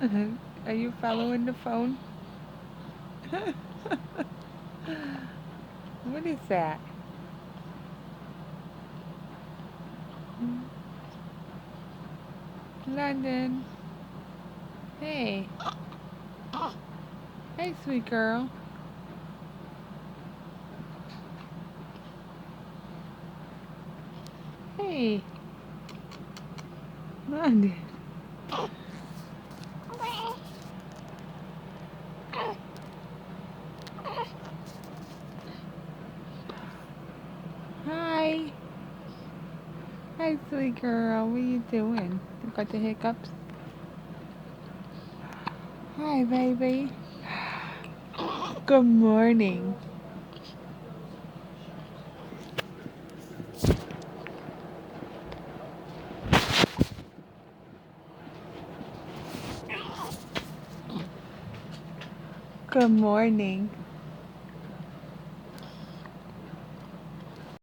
Are you following the phone? What is that? London. Hey. Hey, sweet girl. Hey. London. Hi. Hi, sweet girl. What are you doing? You got the hiccups? Hi, baby. Good morning. Good morning.